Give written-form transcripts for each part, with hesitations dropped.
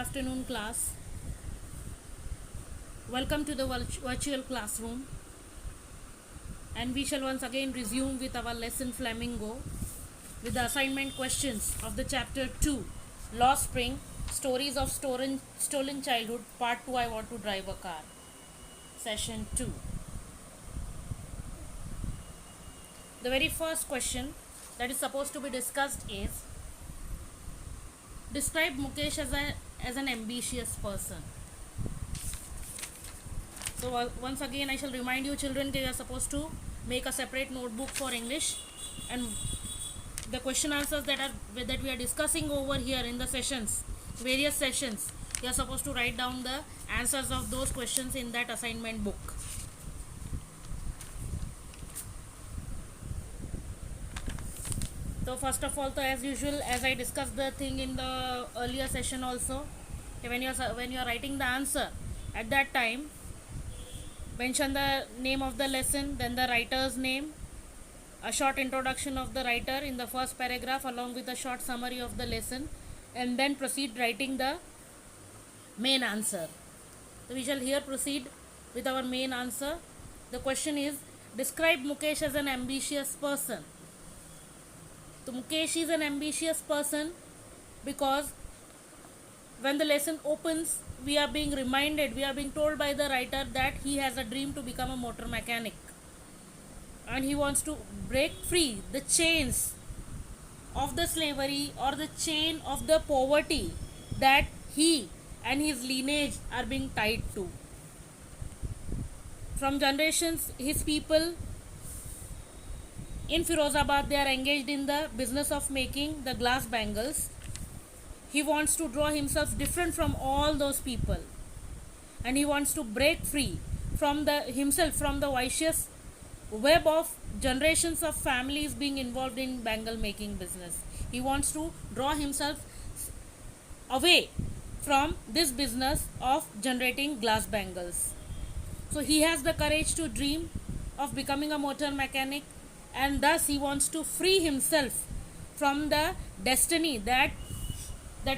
afternoon, class. Welcome to the virtual classroom, and we shall once again resume with our lesson Flamingo with the assignment questions of the chapter 2, Lost Spring, Stories of Stolen Childhood, Part 2, I Want to Drive a Car, Session 2. The very first question that is supposed to be discussed is, describe Mukesh as an ambitious person. So once again I shall remind you children that you are supposed to make a separate notebook for English, and the question answers that we are discussing over here in the sessions, various sessions, you are supposed to write down the answers of those questions in that assignment book. So first of all, as usual, as I discussed the thing in the earlier session also, when you are writing the answer, at that time mention the name of the lesson, then the writer's name, a short introduction of the writer in the first paragraph along with a short summary of the lesson, and then proceed writing the main answer. So we shall here proceed with our main answer. The question is, describe Mukesh as an ambitious person. So Mukesh is an ambitious person because when the lesson opens, we are being told by the writer that he has a dream to become a motor mechanic, and he wants to break free the chains of the slavery or the chain of the poverty that he and his lineage are being tied to. From generations, his people in Firozabad, they are engaged in the business of making the glass bangles. He wants to draw himself different from all those people, and he wants to break free from himself from the vicious web of generations of families being involved in bangle making business. He wants to draw himself away from this business of generating glass bangles. So he has the courage to dream of becoming a motor mechanic, and thus he wants to free himself from the destiny that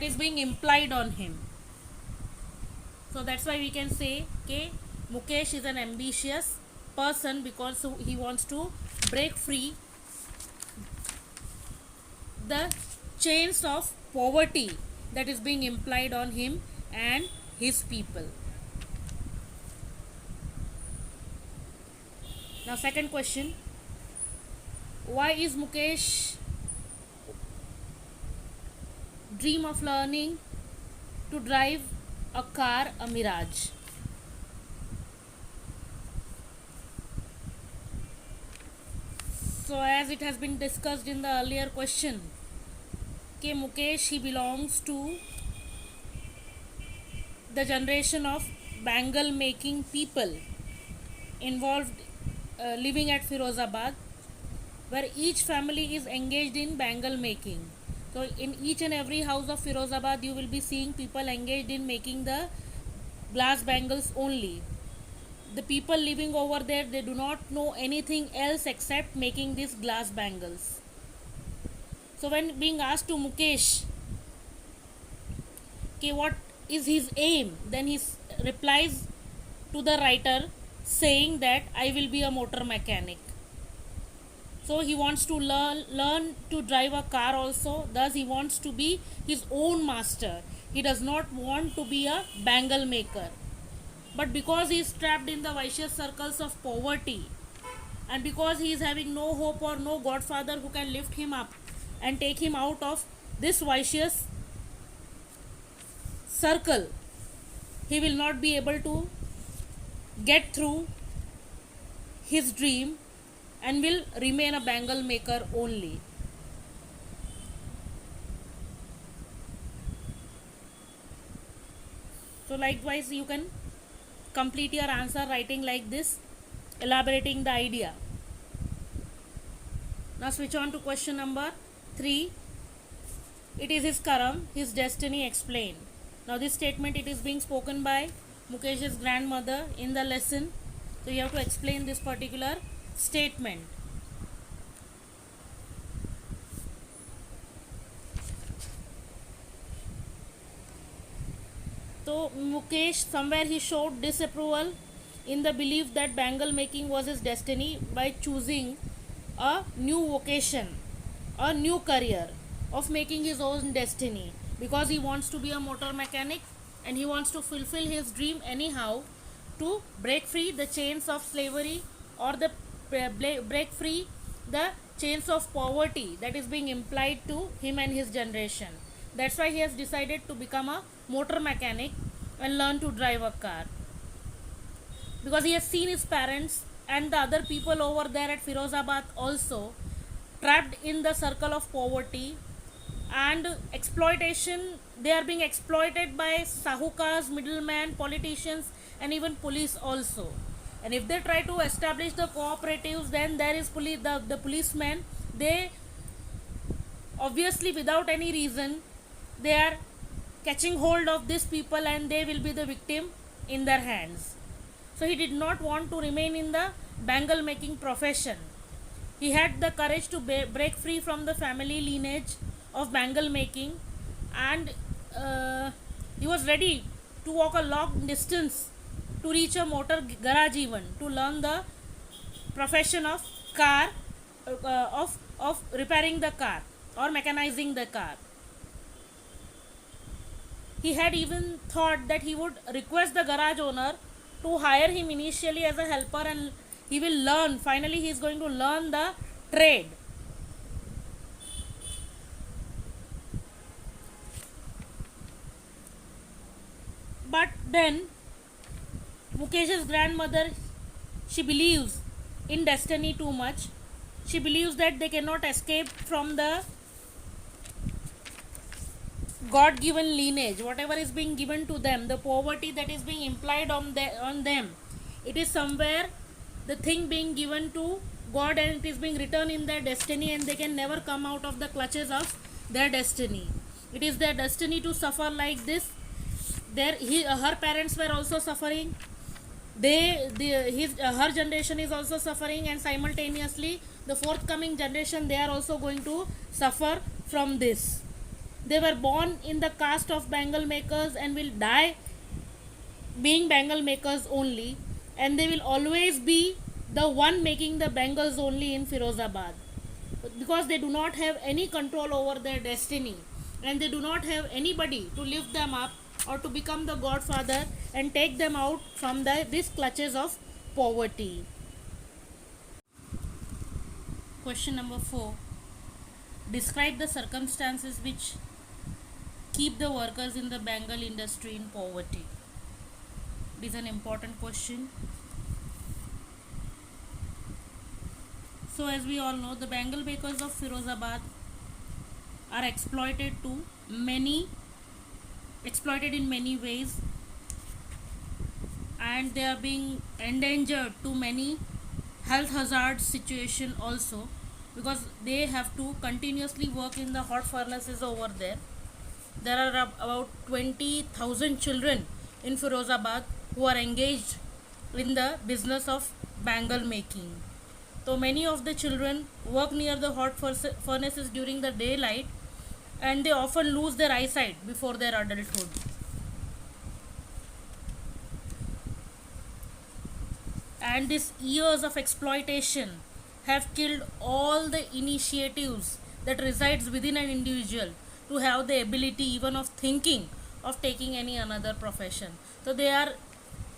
is being implied on him. So that's why we can say Mukesh is an ambitious person because he wants to break free the chains of poverty that is being implied on him and his people. Now second question, why is Mukesh dream of learning to drive a car a Mirage? So as it has been discussed in the earlier question, Mukesh, he belongs to the generation of bangle making people involved living at Firozabad, where each family is engaged in bangle making. So in each and every house of Firozabad, you will be seeing people engaged in making the glass bangles only. The people living over there, they do not know anything else except making these glass bangles. So when being asked to Mukesh, what is his aim, then he replies to the writer saying that I will be a motor mechanic. So he wants to learn to drive a car also. Thus he wants to be his own master. He does not want to be a bangle maker. But because he is trapped in the vicious circles of poverty, and because he is having no hope or no godfather who can lift him up and take him out of this vicious circle, he will not be able to get through his dream and will remain a bangle maker only. So likewise you can complete your answer writing like this, elaborating the idea. Now switch on to question number 3. It is his karam, his destiny explained. Now this statement, it is being spoken by Mukesh's grandmother in the lesson. So you have to explain this particular statement. So Mukesh, somewhere he showed disapproval in the belief that bangle making was his destiny by choosing a new vocation, a new career of making his own destiny, because he wants to be a motor mechanic and he wants to fulfill his dream anyhow, to break free the chains of slavery, or the break free the chains of poverty that is being implied to him and his generation. That's why he has decided to become a motor mechanic and learn to drive a car, because he has seen his parents and the other people over there at Firozabad also trapped in the circle of poverty and exploitation. They are being exploited by sahukars, middlemen, politicians, and even police also. And if they try to establish the cooperatives, then there is the policemen. They obviously, without any reason, they are catching hold of these people and they will be the victim in their hands. So he did not want to remain in the bangle making profession. He had the courage to break free from the family lineage of bangle making, and he was ready to walk a long distance to reach a motor garage, even to learn the profession of car, of repairing the car or mechanizing the car. He had even thought that he would request the garage owner to hire him initially as a helper, and he will learn, finally he is going to learn the trade. But then Mukesh's grandmother, she believes in destiny too much. She believes that they cannot escape from the God given lineage, whatever is being given to them, the poverty that is being implied on them. It is somewhere the thing being given to God, and it is being written in their destiny, and they can never come out of the clutches of their destiny. It is their destiny to suffer like this. Her parents were also suffering. Her generation is also suffering, and simultaneously the forthcoming generation, they are also going to suffer from this. They were born in the caste of bangle makers and will die being bangle makers only, and they will always be the one making the bangles only in Firozabad, because they do not have any control over their destiny, and they do not have anybody to lift them up or to become the godfather and take them out from these clutches of poverty. Question number 4. Describe the circumstances which keep the workers in the bangle industry in poverty. It is an important question. So as we all know, the bangle makers of Firozabad are exploited in many ways, and they are being endangered to many health hazard situation also, because they have to continuously work in the hot furnaces over there. There are about 20,000 children in Firozabad who are engaged in the business of bangle making. So many of the children work near the hot furnaces during the daylight, and they often lose their eyesight before their adulthood. And these years of exploitation have killed all the initiatives that resides within an individual to have the ability even of thinking of taking any another profession. So they are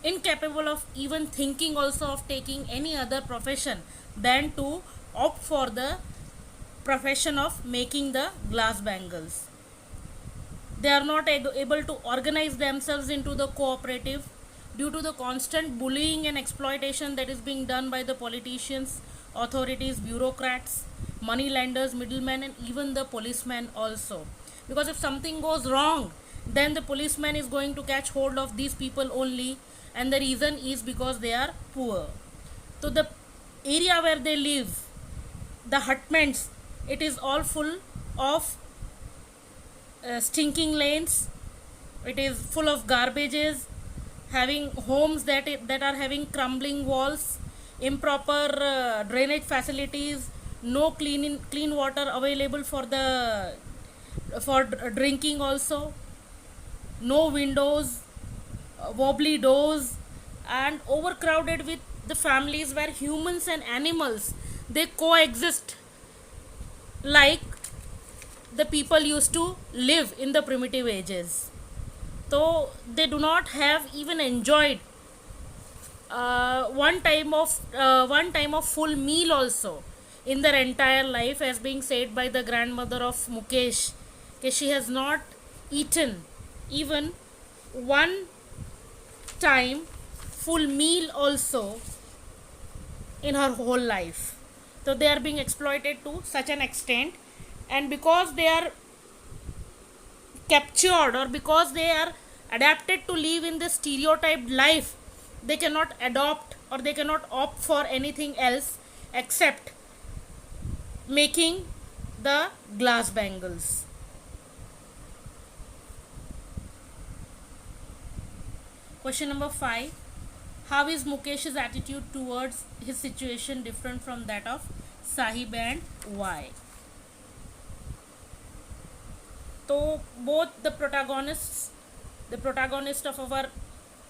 incapable of even thinking also of taking any other profession than to opt for the profession of making the glass bangles. They are not able to organize themselves into the cooperative due to the constant bullying and exploitation that is being done by the politicians, authorities, bureaucrats, money lenders, middlemen, and even the policemen also. Because if something goes wrong, then the policeman is going to catch hold of these people only, and the reason is because they are poor. So the area where they live, the hutments, it is all full of stinking lanes. It is full of garbages, having homes that are having crumbling walls, improper drainage facilities, no clean water available for drinking also, no windows, wobbly doors, and overcrowded with the families where humans and animals they coexist like the people used to live in the primitive ages. So they do not have even enjoyed one time of full meal also in their entire life, as being said by the grandmother of Mukesh. Okay, she has not eaten even one time full meal also in her whole life. So they are being exploited to such an extent, and because they are captured or because they are adapted to live in this stereotyped life, they cannot adopt or they cannot opt for anything else except making the glass bangles. Question number 5. How is Mukesh's attitude towards his situation different from that of Sahib, and why? So both the protagonist of our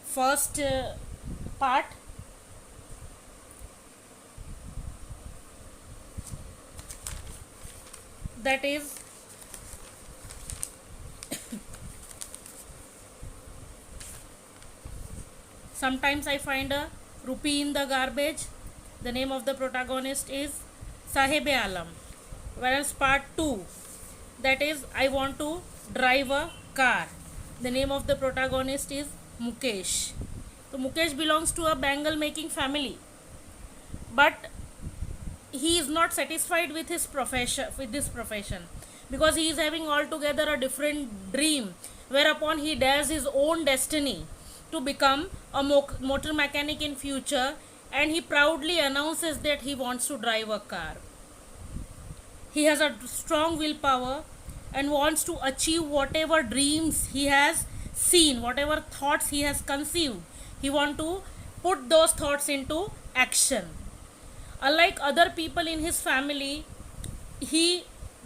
first part, that is sometimes I find a rupee in the garbage. The name of the protagonist is Sahib Alam. Whereas part 2, that is I want to drive a car. The name of the protagonist is Mukesh. So Mukesh belongs to a bangle making family, but he is not satisfied with his profession, because he is having altogether a different dream, whereupon he dares his own destiny to become a motor mechanic in future, and he proudly announces that he wants to drive a car. He has a strong willpower and wants to achieve whatever dreams he has seen, whatever thoughts he has conceived. He wants to put those thoughts into action. Unlike other people in his family, he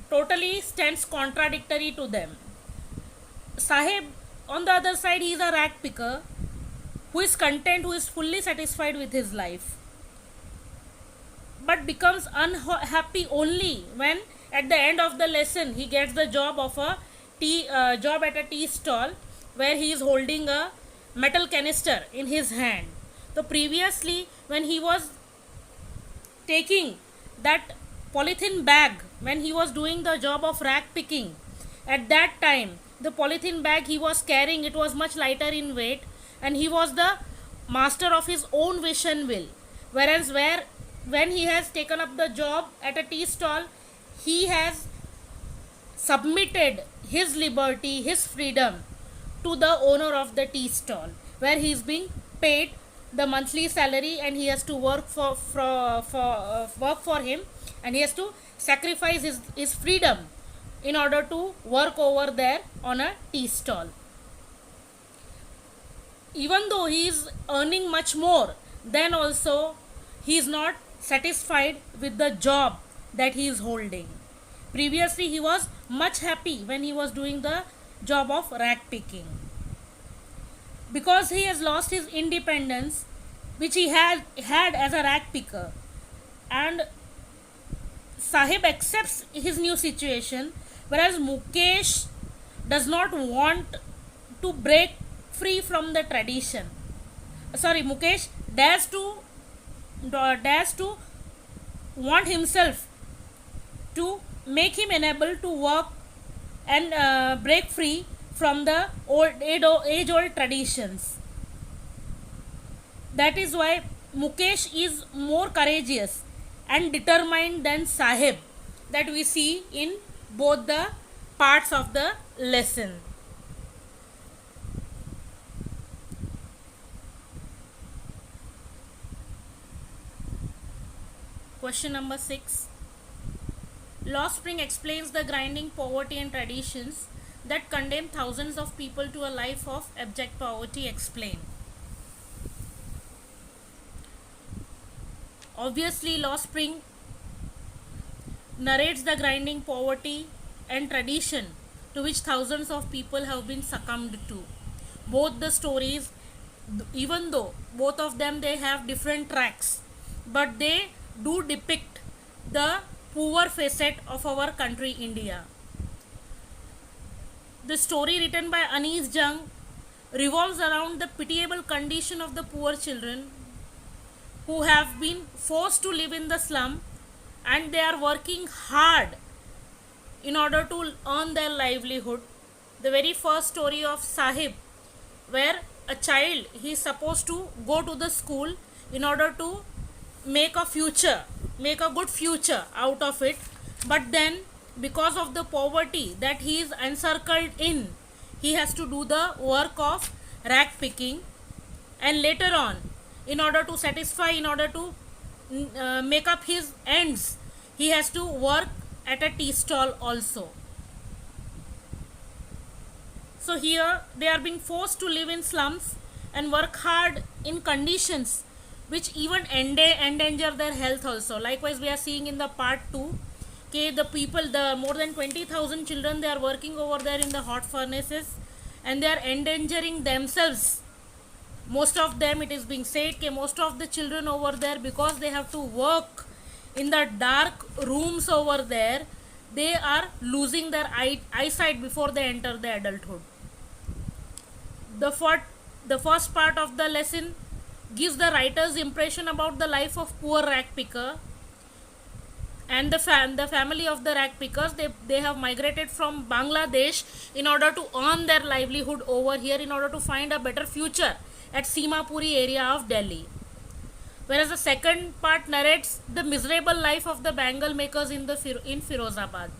totally stands contradictory to them. Sahib, on the other side, he is a rag picker who is content, who is fully satisfied with his life, but becomes unhappy only when at the end of the lesson he gets the job of a job at a tea stall, where he is holding a metal canister in his hand. So previously, when he was taking that polythene bag, when he was doing the job of rag picking, at that time the polythene bag he was carrying, it was much lighter in weight, and he was the master of his own wish and will. Whereas when he has taken up the job at a tea stall, he has submitted his liberty, his freedom to the owner of the tea stall, where he is being paid the monthly salary, and he has to work for him, and he has to sacrifice his freedom in order to work over there on a tea stall. Even though he is earning much more, then also he is not satisfied with the job that he is holding. Previously, he was much happy when he was doing the job of rag picking. Because he has lost his independence, which he had as a rag picker, and Sahib accepts his new situation, whereas Mukesh does not want to break free from the tradition. Mukesh dares to want himself to make him enable to work and break free from the age old traditions. That is why Mukesh is more courageous and determined than Sahib, that we see in both the parts of the lesson. Question number 6. Lost Spring explains the grinding poverty and traditions that condemn thousands of people to a life of abject poverty. Explain. Obviously, Lost Spring narrates the grinding poverty and tradition to which thousands of people have been succumbed to. Both the stories even though both of them they have different tracks, but they do depict the poor facet of our country India. The story written by Anis Jung revolves around the pitiable condition of the poor children who have been forced to live in the slum, and they are working hard in order to earn their livelihood. The very first story of Sahib, where a child he is supposed to go to the school in order to make a future, make a good future out of it, but then because of the poverty that he is encircled in, he has to do the work of rag picking, and later on, in order to satisfy, in order to make up his ends, he has to work at a tea stall also. So here they are being forced to live in slums and work hard in conditions which even endanger their health also. Likewise, we are seeing in the part 2, okay, the people, the more than 20,000 children, they are working over there in the hot furnaces, and they are endangering themselves. Most of them, it is being said, okay, most of the children over there, because they have to work in the dark rooms over there, they are losing their eyesight before they enter the adulthood. The first part of the lesson gives the writer's impression about the life of poor rag picker and the family of the rag pickers. They have migrated from Bangladesh in order to earn their livelihood over here, in order to find a better future at Simapuri area of Delhi. Whereas the second part narrates the miserable life of the bangle makers in Firozabad,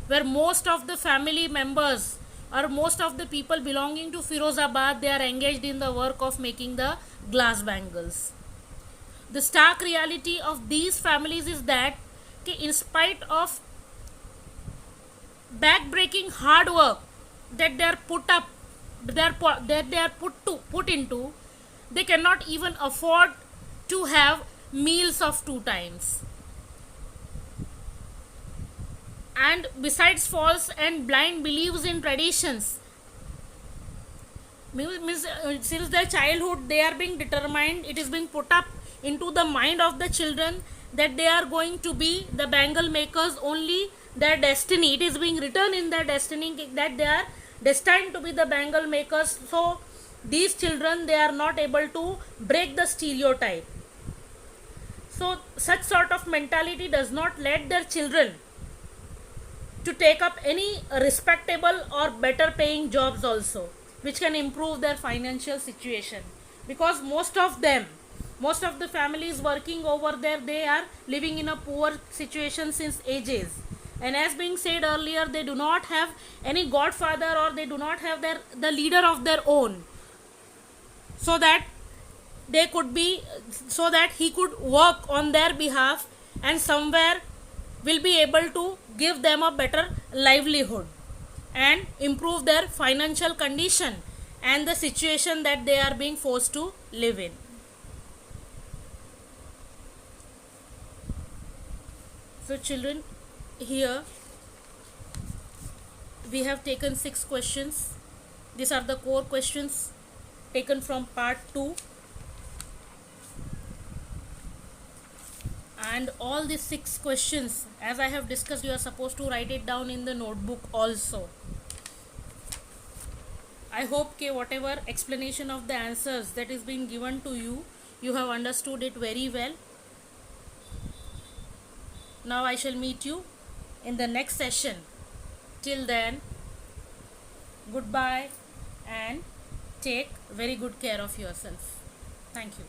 where most of the family members or most of the people belonging to Firozabad, they are engaged in the work of making the glass bangles. The stark reality of these families is that in spite of back-breaking hard work that they are put into, they cannot even afford to have meals of 2 times. And besides false and blind beliefs in traditions, since their childhood they are being determined, it is being put up into the mind of the children that they are going to be the bangle makers, only their destiny, it is being written in their destiny that they are destined to be the bangle makers. So these children, they are not able to break the stereotype. So such sort of mentality does not let their children to take up any respectable or better paying jobs also, which can improve their financial situation, because most of the families working over there, they are living in a poor situation since ages, and as being said earlier, they do not have any godfather, or they do not have the leader of their own, so that he could work on their behalf and somewhere will be able to give them a better livelihood and improve their financial condition and the situation that they are being forced to live in. So children, here we have taken 6 questions. These are the core questions taken from part 2, and all these 6 questions, as I have discussed, you are supposed to write it down in the notebook also. I hope whatever explanation of the answers that is being given to you, you have understood it very well. Now I shall meet you in the next session. Till then, goodbye and take very good care of yourself. Thank you.